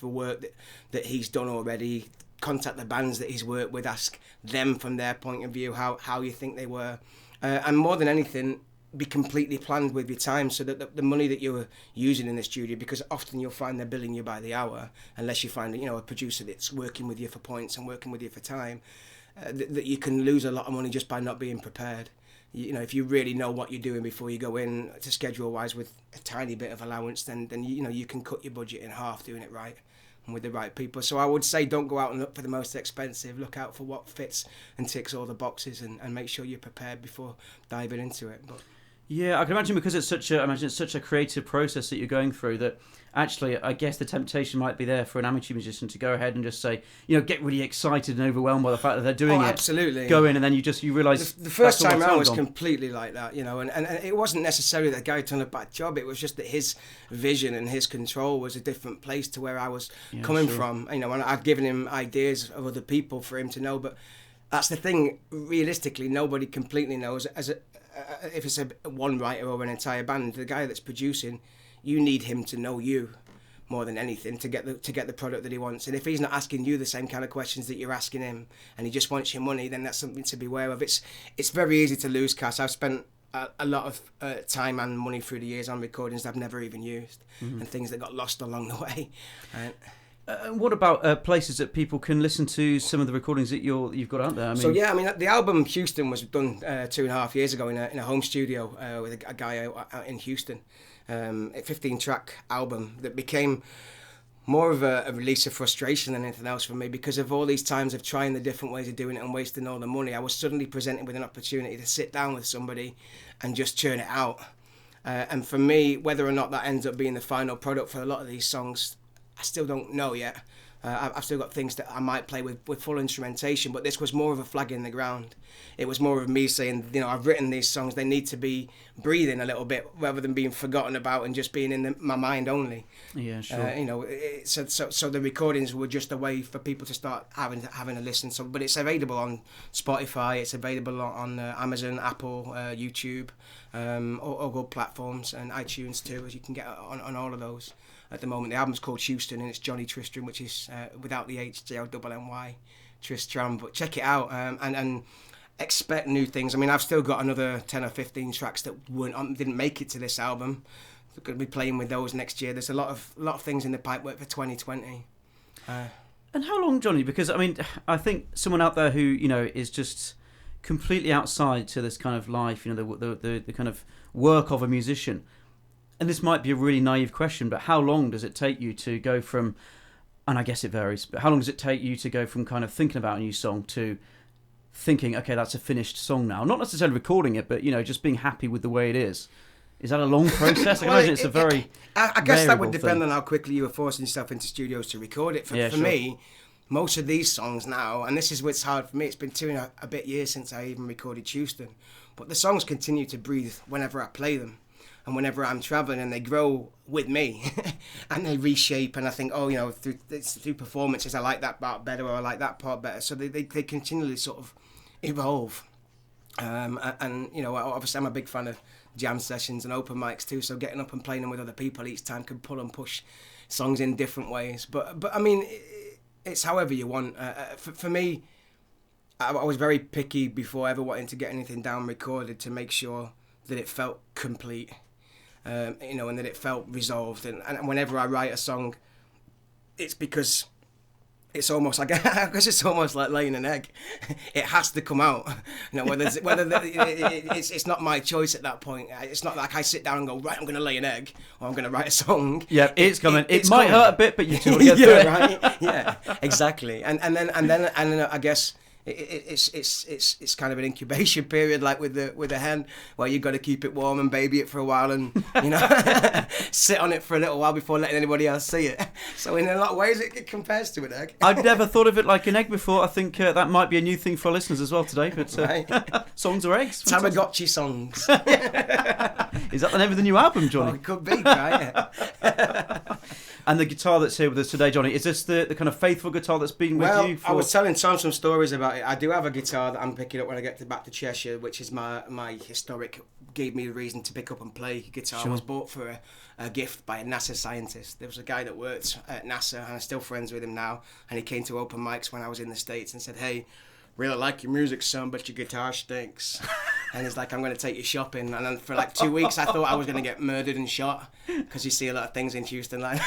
work that he's done already. Contact the bands that he's worked with, ask them from their point of view how you think they were, and more than anything, be completely planned with your time, so that the money that you're using in the studio, because often you'll find they're billing you by the hour, unless you find a producer that's working with you for points and working with you for time, that you can lose a lot of money just by not being prepared. If you really know what you're doing before you go in to schedule wise with a tiny bit of allowance, then you can cut your budget in half doing it right and with the right people. So I would say don't go out and look for the most expensive. Look out for what fits and ticks all the boxes, and make sure you're prepared before diving into it. But yeah, I can imagine, because it's such a creative process that you're going through, that actually I guess the temptation might be there for an amateur musician to go ahead and just say, get really excited and overwhelmed by the fact that they're doing it. Absolutely. Go in and then you realise the first time around was completely like that, and it wasn't necessarily that the guy done a bad job. It was just that his vision and his control was a different place to where I was coming from. And I'd given him ideas of other people for him to know, but that's the thing. Realistically, nobody completely knows. If it's one writer or an entire band, the guy that's producing, you need him to know you more than anything to get the product that he wants. And if he's not asking you the same kind of questions that you're asking him, and he just wants your money, then that's something to be aware of. It's very easy to lose cash. I've spent a lot of time and money through the years on recordings that I've never even used, and things that got lost along the way. What about places that people can listen to some of the recordings that you've got out there? I mean, so yeah, I mean the album Houston was done 2.5 years ago in a home studio with a guy out in Houston. A 15-track album that became more of a release of frustration than anything else for me, because of all these times of trying the different ways of doing it and wasting all the money. I was suddenly presented with an opportunity to sit down with somebody and just churn it out. And for me, whether or not that ends up being the final product for a lot of these songs, I still don't know yet. I've still got things that I might play with full instrumentation, but this was more of a flag in the ground. It was more of me saying, I've written these songs, they need to be breathing a little bit rather than being forgotten about and just being in my mind only. Yeah, sure. So the recordings were just a way for people to start having a listen. So, but it's available on Spotify, it's available on Amazon, Apple, YouTube, all good platforms, and iTunes too, as you can get on all of those. At the moment, the album's called Houston, and it's Jonny Tristram, which is without the H, J-O-N-N-Y, Tristram. But check it out and expect new things. I mean, I've still got another 10 or 15 tracks that didn't make it to this album. We're going to be playing with those next year. There's a lot of things in the pipework for 2020. And how long, Jonny? Because I mean, I think someone out there who is just completely outside to this kind of life, the kind of work of a musician. And this might be a really naive question, but how long does it take you to go from, and I guess it varies, but how long does it take you to go from kind of thinking about a new song to thinking, okay, that's a finished song now? Not necessarily recording it, but, just being happy with the way it is. Is that a long process? I imagine it's a very I guess that would depend on how quickly you were forcing yourself into studios to record it. For me, most of these songs now, and this is what's hard for me, it's been 2.5 years since I even recorded Houston, but the songs continue to breathe whenever I play them. And whenever I'm traveling, and they grow with me, and they reshape, and I think, through performances, I like that part better, or I like that part better. So they continually sort of evolve. And obviously I'm a big fan of jam sessions and open mics too. So getting up and playing them with other people each time can pull and push songs in different ways. But I mean, it's however you want. For me, I was very picky before ever wanting to get anything down recorded to make sure that it felt complete. And that it felt resolved. And whenever I write a song, it's because it's almost like it's almost like laying an egg. It has to come out. It's not my choice at that point. It's not like I sit down and go, right, I'm going to lay an egg, or I'm going to write a song. Yeah, it's coming. It might hurt a bit, but you still get through it. Right? Yeah, exactly. And then I guess. It's kind of an incubation period, like with the hen, where you've got to keep it warm and baby it for a while, and sit on it for a little while before letting anybody else see it. So in a lot of ways, it compares to an egg. I've never thought of it like an egg before. I think that might be a new thing for our listeners as well today. But right. Songs or eggs? Tamagotchi songs. Is that the name of the new album, Jonny? Oh, it could be, right? And the guitar that's here with us today, Jonny, is this the kind of faithful guitar that's been with you? I was telling Tom some stories about it. I do have a guitar that I'm picking up when I get back to Cheshire, which is my historic, gave me the reason to pick up and play guitar. Sure. I was bought for a gift by a NASA scientist. There was a guy that worked at NASA, and I'm still friends with him now, and he came to open mics when I was in the States and said, hey, really like your music, son, but your guitar stinks. And he's like, I'm going to take you shopping. And then for like 2 weeks, I thought I was going to get murdered and shot, because you see a lot of things in Houston like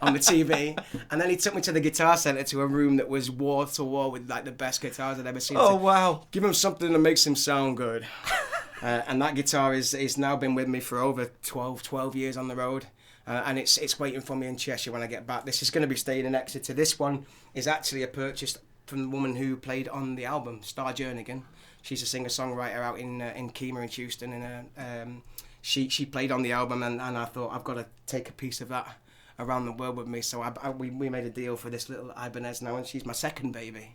on the TV. And then he took me to the Guitar Centre, to a room that was wall to wall with like the best guitars I'd ever seen. Oh, wow. Give him something that makes him sound good. And that guitar is now been with me for over 12 years on the road. And it's waiting for me in Cheshire when I get back. This is going to be staying in Exeter. This one is actually a purchase from the woman who played on the album, Star Jernigan. She's a singer-songwriter out in Kemah in Houston, and she played on the album, and I thought, I've got to take a piece of that around the world with me. So we made a deal for this little Ibanez now, and she's my second baby.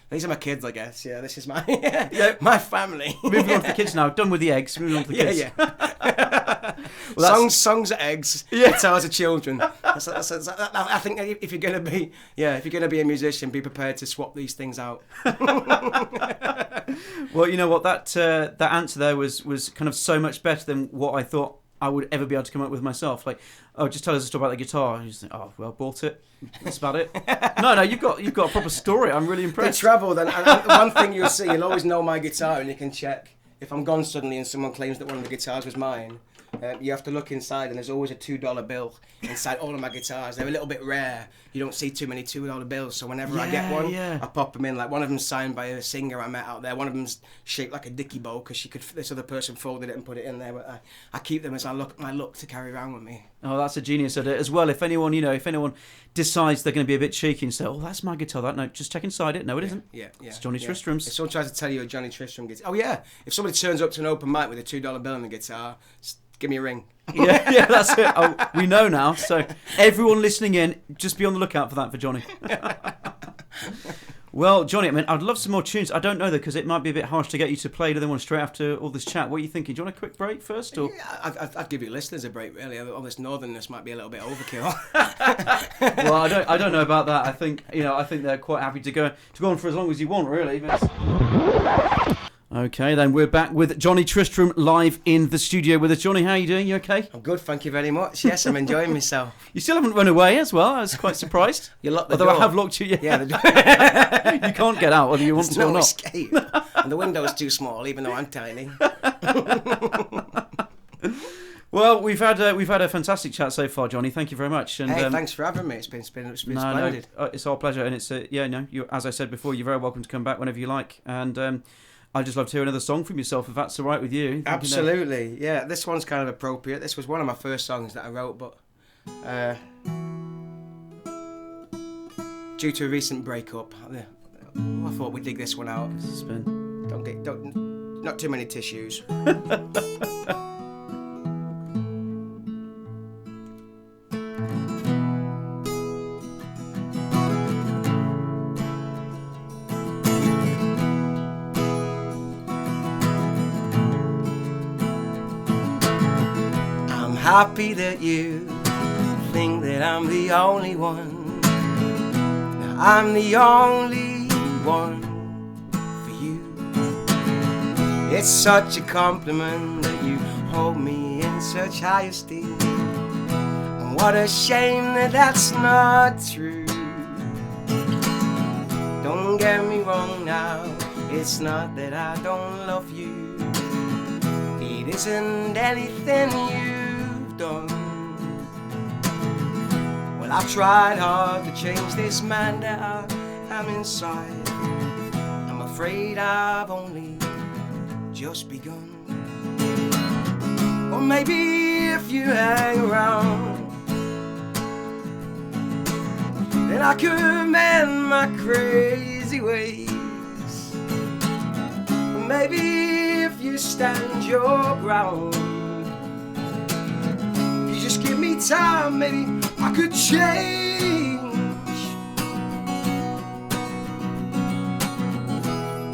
These are my kids, I guess. Yeah, this is my my family. Moving on to the kids now. Done with the eggs. Moving on to the kids. Yeah. Well, songs are eggs. Yeah. Guitars are children. I think if you're gonna be a musician, be prepared to swap these things out. Well, you know what, that answer there was kind of so much better than what I thought I would ever be able to come up with myself. Like, oh, just tell us a story about the guitar. And you just think, oh, well, bought it. That's about it. No, you've got a proper story. I'm really impressed. They travelled, and one thing you'll see, you'll always know my guitar, and you can check if I'm gone suddenly and someone claims that one of the guitars was mine. You have to look inside, and there's always a $2 bill inside all of my guitars. They're a little bit rare. You don't see too many $2 bills, so whenever I get one, I pop them in. Like, one of them's signed by a singer I met out there. One of them's shaped like a dicky bowl because this other person folded it and put it in there. But I keep them as my look to carry around with me. Oh, that's a genius idea as well. If anyone decides they're going to be a bit cheeky and say, "Oh, that's my guitar," no, just check inside it. No, it isn't. Yeah. It's Jonny Tristram's. If someone tries to tell you a Jonny Tristram guitar, if somebody turns up to an open mic with a $2 bill on the guitar, give me a ring. yeah, that's it. Oh, we know now. So everyone listening in, just be on the lookout for that for Jonny. Well, Jonny, I mean, I'd love some more tunes. I don't know, though, because it might be a bit harsh to get you to play the other one straight after all this chat. What are you thinking? Do you want a quick break first? Or? Yeah, I'd give you listeners a break, really. All this northernness might be a little bit overkill. Well, I don't know about that. I think they're quite happy to go on for as long as you want, really. Okay, then we're back with Jonny Tristram live in the studio with us. Jonny, how are you doing? You okay? I'm good, thank you very much. Yes, I'm enjoying myself. You still haven't run away as well. I was quite surprised. You locked the Although door. I have locked you. Yeah, the door. You can't get out whether you want There's to or no not. escape. And the window's too small, even though I'm tiny. Well, we've had a fantastic chat so far, Jonny. Thank you very much. And, thanks for having me. It's been splendid. No, it's our pleasure. And it's as I said before, you're very welcome to come back whenever you like. And I'd just love to hear another song from yourself, if that's all right with you. Absolutely, yeah. This one's kind of appropriate. This was one of my first songs that I wrote, but due to a recent breakup, I thought we'd dig this one out. Spin. Not too many tissues. Happy that you think that I'm the only one. Now I'm the only one for you. It's such a compliment that you hold me in such high esteem. And what a shame that that's not true. Don't get me wrong now, it's not that I don't love you. It isn't anything you've done. Well, I've tried hard to change this man that I'm inside. I'm afraid I've only just begun. Or maybe if you hang around, then I could mend my crazy ways. Or maybe if you stand your ground, if you just give me time, maybe I could change.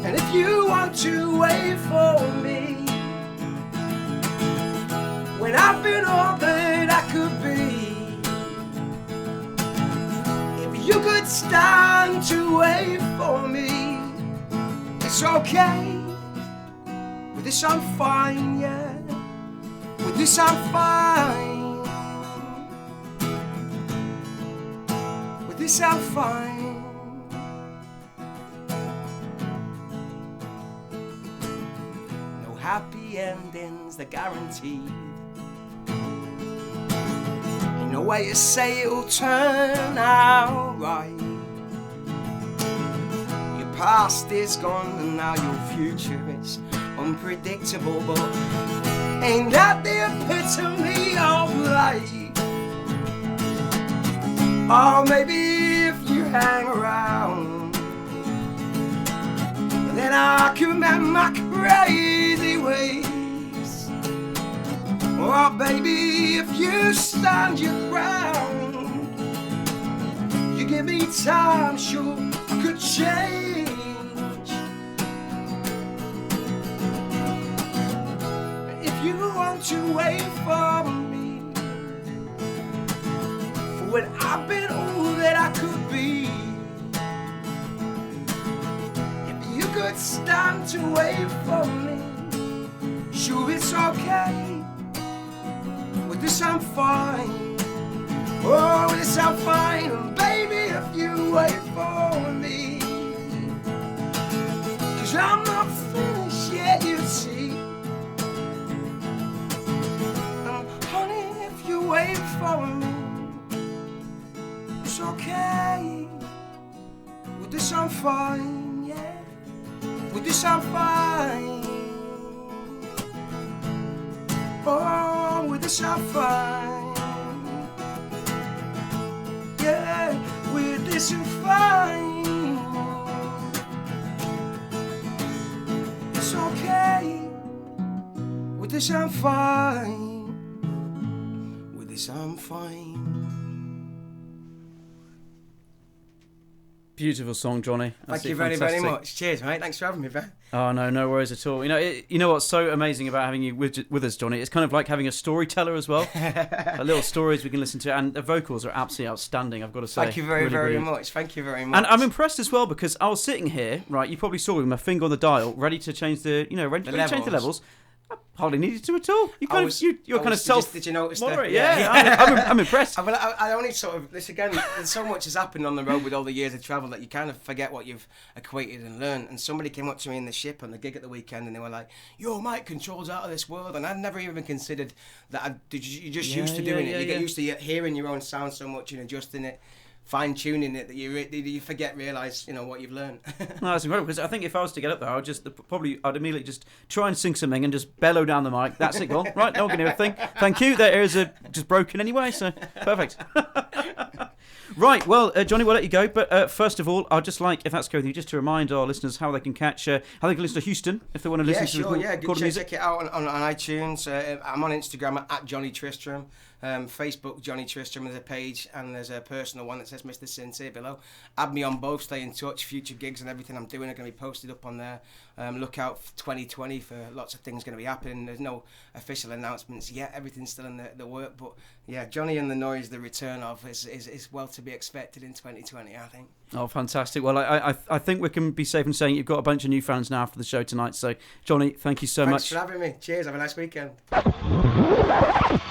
And if you want to wait for me, when I've been all that I could be, if you could stand to wait for me, it's okay. With this I'm fine, yeah. With this I'm fine. With this I'm fine. No happy endings, they're guaranteed. Ain't no way you say it'll turn out right. Your past is gone and now your future is unpredictable, but ain't that the epitome of life? Or maybe if you hang around, then I can mend my crazy ways. Or baby, if you stand your ground, you give me time, sure I could change. If you want to wait for me, for when I've been all that I could be, if you could stand to wait for me, sure it's okay. With this I'm fine. Oh, with this I'm fine. And baby, if you wait for me, 'cause I'm not finished yet, you see. And this I'm fine, yeah. With this I'm fine. Oh, with this I'm fine. Yeah, with this I'm fine. It's okay. With this I'm fine. With this I'm fine. Beautiful song, Jonny. Thank you very, very much. Cheers, mate. Thanks for having me, Ben. Oh, no worries at all. You know what's so amazing about having you with us, Jonny? It's kind of like having a storyteller as well. Little stories we can listen to, and the vocals are absolutely outstanding, I've got to say. Thank you very, really very brilliant. much. Thank you very much. And I'm impressed as well because I was sitting here, right, you probably saw with my finger on the dial, ready to change the levels. I hardly needed to at all. You're kind of self. Did you notice that? that? Yeah, I'm impressed. I only sort of this again. There's so much has happened on the road with all the years of travel that you kind of forget what you've equated and learned. And somebody came up to me in the ship on the gig at the weekend, and they were like, "Your mic controls out of this world." And I'd never even considered that. You're just used to doing it. You get used to hearing your own sound so much and adjusting it. Fine-tuning it that you realise what you've learned. No, that's incredible because I think if I was to get up there, I'd immediately just try and sing something and just bellow down the mic. That's it, gone. Right, no one can hear a thing. Thank you. Their ears are just broken anyway, so perfect. Right, well, Jonny, we'll let you go. But first of all, I'd just like, if that's okay with you, just to remind our listeners how they can how they can listen to Houston if they want to listen to recorded music. Check it out on iTunes. I'm on Instagram at Jonny Tristram. Facebook, Jonny Tristram, there's a page, and there's a personal one that says Mr. Sincere below. Add me on both, stay in touch. Future gigs and everything I'm doing are going to be posted up on there. Look out for 2020 for lots of things going to be happening. There's no official announcements yet. Everything's still in the work. But yeah, Jonny and the Noise, the return of, is well to be expected in 2020, I think. Oh, fantastic. Well, I think we can be safe in saying you've got a bunch of new fans now after the show tonight. So, Jonny, thank you so much. Thanks for having me. Cheers. Have a nice weekend.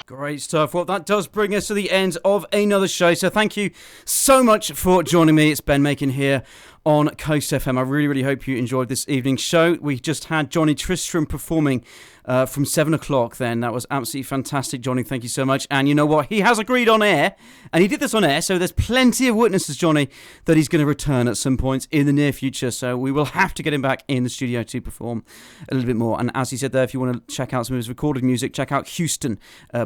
Great stuff. Well, that does bring us to the end of another show. So thank you so much for joining me. It's Ben Makin here on Coast FM. I really, really hope you enjoyed this evening's show. We just had Jonny Tristram performing from 7 o'clock then. That was absolutely fantastic, Jonny. Thank you so much. And you know what? He has agreed on air, and he did this on air, so there's plenty of witnesses, Jonny, that he's going to return at some point in the near future. So we will have to get him back in the studio to perform a little bit more. And as he said there, if you want to check out some of his recorded music, check out Houston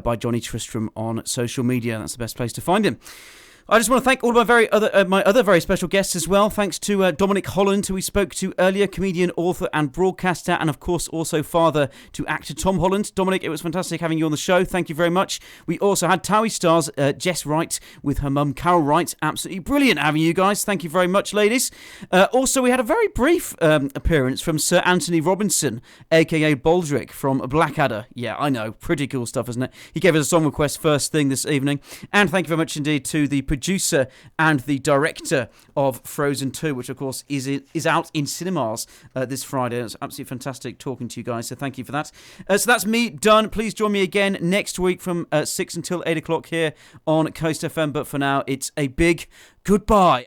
by Jonny Tristram on social media. That's the best place to find him. I just want to thank all of my other very special guests as well. Thanks to Dominic Holland, who we spoke to earlier, comedian, author and broadcaster, and of course also father to actor Tom Holland. Dominic, it was fantastic having you on the show. Thank you very much. We also had TOWIE stars Jess Wright with her mum Carol Wright. Absolutely brilliant having you guys. Thank you very much, ladies. Also, we had a very brief appearance from Sir Anthony Robinson, aka Baldrick from Blackadder. Yeah, I know, pretty cool stuff, isn't it? He gave us a song request first thing this evening. And thank you very much indeed to the producer and the director of Frozen 2, which of course is out in cinemas this Friday. It's absolutely fantastic talking to you guys, so thank you for that. So that's me done. Please join me again next week from 6 until 8 o'clock here on Coast FM, but for now it's a big goodbye.